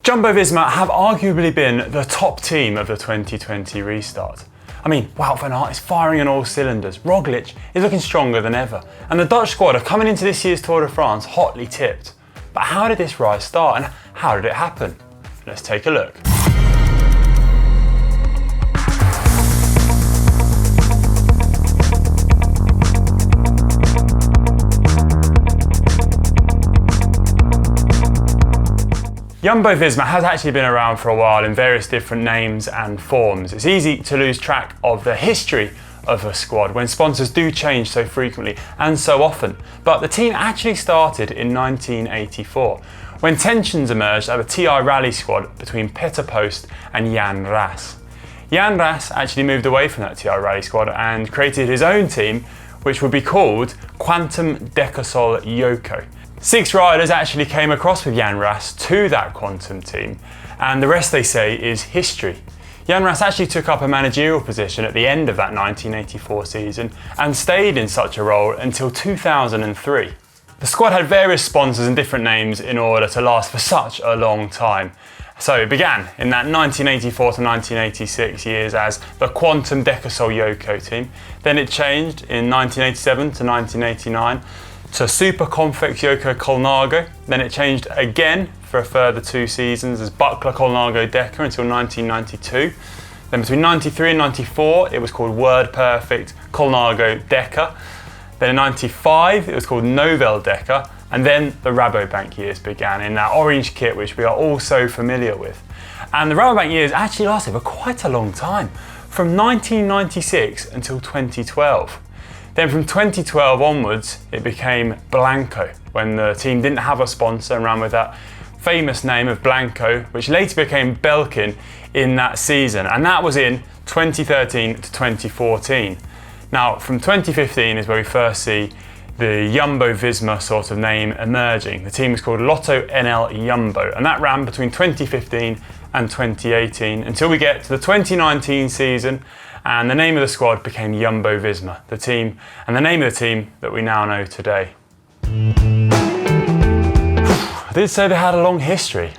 Jumbo Visma have arguably been the top team of the 2020 restart. I mean, Wout van Aert is firing on all cylinders, Roglic is looking stronger than ever, and the Dutch squad are coming into this year's Tour de France hotly tipped. But how did this rise start and how did it happen? Let's take a look. Jumbo Visma has actually been around for a while in various different names and forms. It's easy to lose track of the history of a squad when sponsors do change so frequently and so often. But the team actually started in 1984 when tensions emerged at the TI Rally squad between Peter Post and Jan Raas. Jan Raas actually moved away from that TI Rally squad and created his own team, which would be called Quantum Decasol Yoko. 6 riders actually came across with Jan Raas to that Quantum team, and the rest, they say, is history. Jan Raas actually took up a managerial position at the end of that 1984 season and stayed in such a role until 2003. The squad had various sponsors and different names in order to last for such a long time. So it began in that 1984 to 1986 years as the Quantum Decasol Yoko team. Then it changed in 1987 to 1989 to Super Confex Yoko Colnago. Then it changed again for a further 2 seasons as Buckler Colnago Deca until 1992. Then between 93 and 94 it was called Word Perfect Colnago Deca. Then in 95 it was called Novel Deca, and then the Rabobank years began in that orange kit which we are all so familiar with. And the Rabobank years actually lasted for quite a long time, from 1996 until 2012. Then from 2012 onwards, it became Blanco, when the team didn't have a sponsor and ran with that famous name of Blanco, which later became Belkin in that season. And that was in 2013 to 2014. Now, from 2015 is where we first see the Jumbo Visma sort of name emerging. The team was called Lotto NL Jumbo, and that ran between 2015 and 2018 until we get to the 2019 season, and the name of the squad became Jumbo Visma, the team, and the name of the team that we now know today. I did say they had a long history,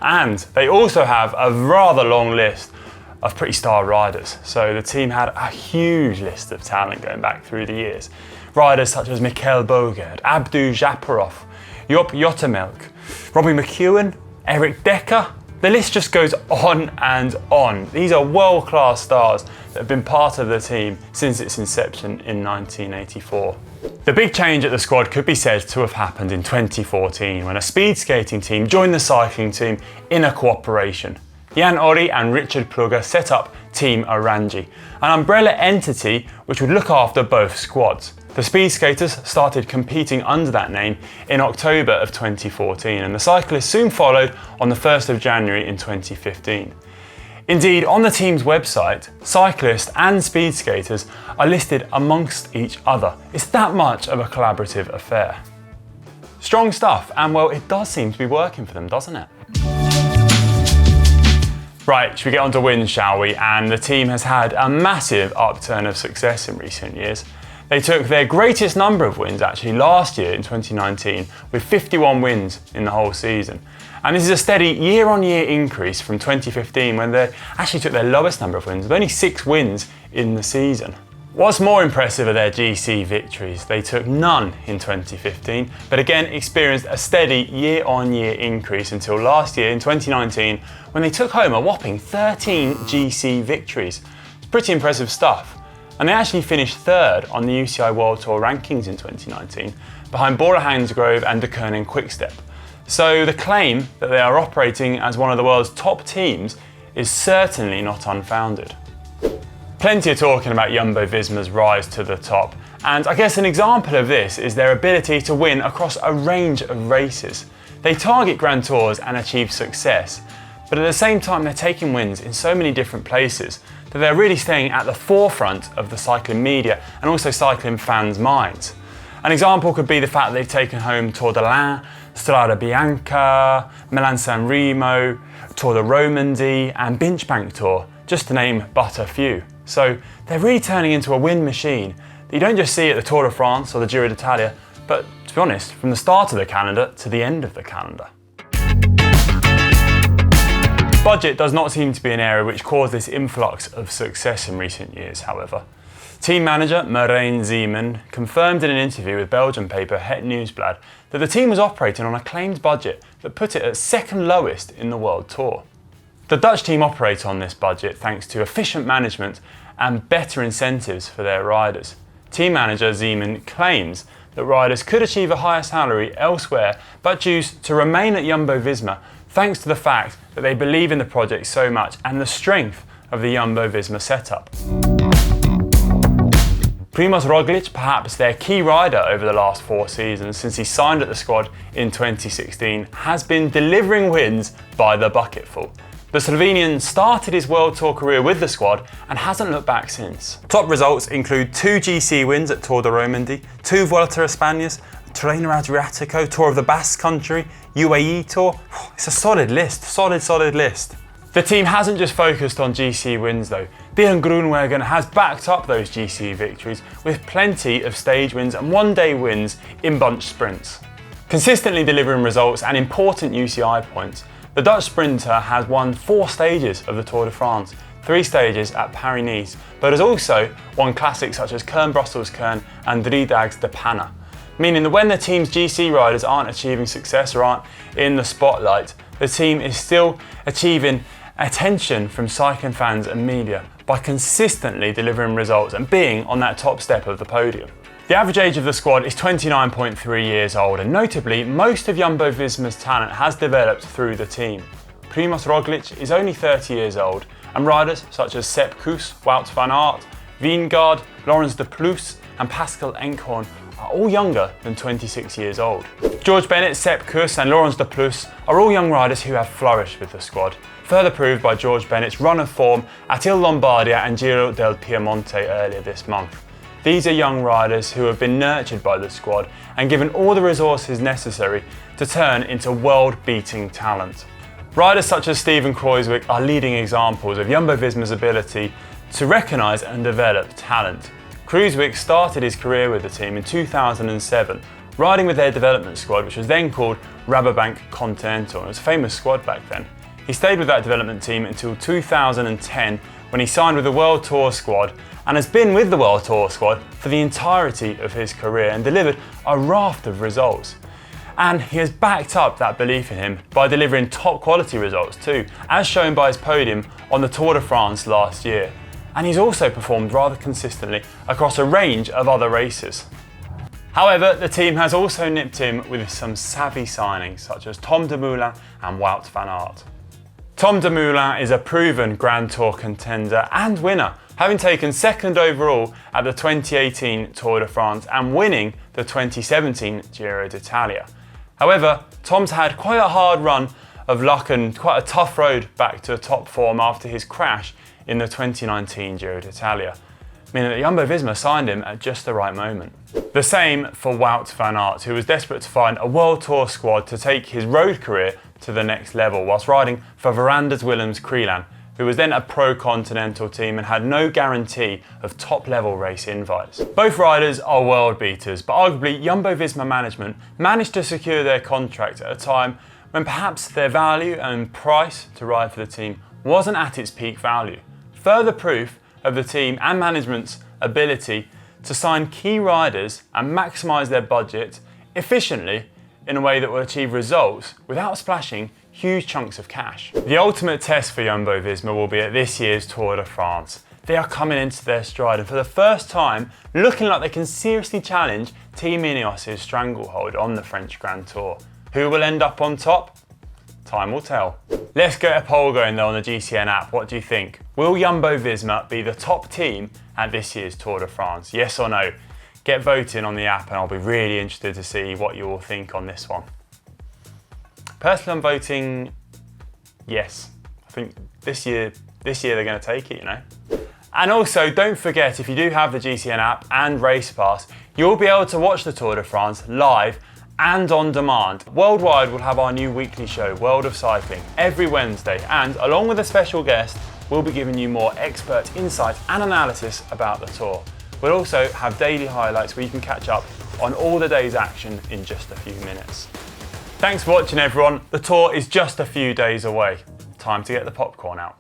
and they also have a rather long list of pretty star riders. So the team had a huge list of talent going back through the years. Riders such as Mikkel Bogert, Abdu Japarov, Job Jottemelk, Robbie McEwen, Eric Decker. The list just goes on and on. These are world-class stars that have been part of the team since its inception in 1984. The big change at the squad could be said to have happened in 2014 when a speed skating team joined the cycling team in a cooperation. Jan Ori and Richard Plugger set up Team Orangi, an umbrella entity which would look after both squads. The speed skaters started competing under that name in October of 2014, and the cyclists soon followed on the 1st of January in 2015. Indeed, on the team's website, cyclists and speed skaters are listed amongst each other. It's that much of a collaborative affair. Strong stuff, and well, it does seem to be working for them, doesn't it? Right, should we get on to wins, shall we? And the team has had a massive upturn of success in recent years. They took their greatest number of wins actually last year in 2019 with 51 wins in the whole season. And this is a steady year-on-year increase from 2015 when they actually took their lowest number of wins with only 6 wins in the season. What's more impressive are their GC victories. They took none in 2015, but again experienced a steady year-on-year increase until last year in 2019 when they took home a whopping 13 GC victories. It's pretty impressive stuff. And they actually finished 3rd on the UCI World Tour rankings in 2019, behind Bora Hansgrohe and De Koning Quickstep. So the claim that they are operating as one of the world's top teams is certainly not unfounded. Plenty of talking about Jumbo Visma's rise to the top, and I guess an example of this is their ability to win across a range of races. They target Grand Tours and achieve success, but at the same time they're taking wins in so many different places that they're really staying at the forefront of the cycling media and also cycling fans' minds. An example could be the fact that they've taken home Tour de l'Ain, Strada Bianca, Milan-San Remo, Tour de Romandie and Binchbank Tour, just to name but a few. So they're really turning into a win machine that you don't just see at the Tour de France or the Giro d'Italia, but to be honest, from the start of the calendar to the end of the calendar. Budget does not seem to be an area which caused this influx of success in recent years, however. Team manager Marijn Zeeman confirmed in an interview with Belgian paper Het Nieuwsblad that the team was operating on a claimed budget that put it at second lowest in the World Tour. The Dutch team operate on this budget thanks to efficient management and better incentives for their riders. Team manager Zeeman claims that riders could achieve a higher salary elsewhere but choose to remain at Jumbo Visma thanks to the fact that they believe in the project so much and the strength of the Jumbo Visma setup. Primož Roglič, perhaps their key rider over the last 4 seasons since he signed at the squad in 2016, has been delivering wins by the bucketful. The Slovenian started his World Tour career with the squad and hasn't looked back since. Top results include 2 GC wins at Tour de Romandie, 2 Vuelta a Españas, Tirreno Adriatico, Tour of the Basque Country, UAE Tour. It's a solid list, solid list. The team hasn't just focused on GC wins though. Björn Groenewegen has backed up those GC victories with plenty of stage wins and one-day wins in bunch sprints. Consistently delivering results and important UCI points, the Dutch sprinter has won 4 stages of the Tour de France, 3 stages at Paris-Nice, but has also won classics such as Kuurne-Brussels-Kuurne and Drie Dags de Panne, meaning that when the team's GC riders aren't achieving success or aren't in the spotlight, the team is still achieving attention from cycling fans and media by consistently delivering results and being on that top step of the podium. The average age of the squad is 29.3 years old, and notably, most of Jumbo Visma's talent has developed through the team. Primož Roglič is only 30 years old, and riders such as Sepp Kuss, Wout van Aert, Vingegaard, Laurens de Plus and Pascal Enkhorn are all younger than 26 years old. George Bennett, Sepp Kuss and Laurens de Plus are all young riders who have flourished with the squad, further proved by George Bennett's run of form at Il Lombardia and Giro del Piemonte earlier this month. These are young riders who have been nurtured by the squad and given all the resources necessary to turn into world-beating talent. Riders such as Steven Kruijswijk are leading examples of Jumbo Visma's ability to recognise and develop talent. Kruijswijk started his career with the team in 2007, riding with their development squad, which was then called Rabobank Continental. It was a famous squad back then. He stayed with that development team until 2010 when he signed with the World Tour squad and has been with the World Tour squad for the entirety of his career and delivered a raft of results. And he has backed up that belief in him by delivering top quality results too, as shown by his podium on the Tour de France last year. And he's also performed rather consistently across a range of other races. However, the team has also nipped him with some savvy signings such as Tom Dumoulin and Wout van Aert. Tom Dumoulin is a proven Grand Tour contender and winner, having taken 2nd overall at the 2018 Tour de France and winning the 2017 Giro d'Italia. However, Tom's had quite a hard run of luck and quite a tough road back to top form after his crash in the 2019 Giro d'Italia, meaning that Jumbo Visma signed him at just the right moment. The same for Wout van Aert, who was desperate to find a World Tour squad to take his road career to the next level whilst riding for Verandas Willems Crelan, who was then a pro-continental team and had no guarantee of top-level race invites. Both riders are world beaters, but arguably Jumbo Visma management managed to secure their contract at a time when perhaps their value and price to ride for the team wasn't at its peak value. Further proof of the team and management's ability to sign key riders and maximise their budget efficiently in a way that will achieve results without splashing huge chunks of cash. The ultimate test for Jumbo Visma will be at this year's Tour de France. They are coming into their stride and for the first time looking like they can seriously challenge Team Ineos' stranglehold on the French Grand Tour. Who will end up on top? Time will tell. Let's get a poll going though on the GCN app. What do you think? Will Jumbo Visma be the top team at this year's Tour de France? Yes or no? Get voting on the app and I'll be really interested to see what you all think on this one. Personally, I'm voting yes. I think this year they're going to take it, you know. And also, don't forget, if you do have the GCN app and Race Pass, you'll be able to watch the Tour de France live and on demand. Worldwide, we'll have our new weekly show, World of Cycling, every Wednesday. And along with a special guest, we'll be giving you more expert insight and analysis about the Tour. We'll also have daily highlights where you can catch up on all the day's action in just a few minutes. Thanks for watching everyone. The Tour is just a few days away. time to get the popcorn out.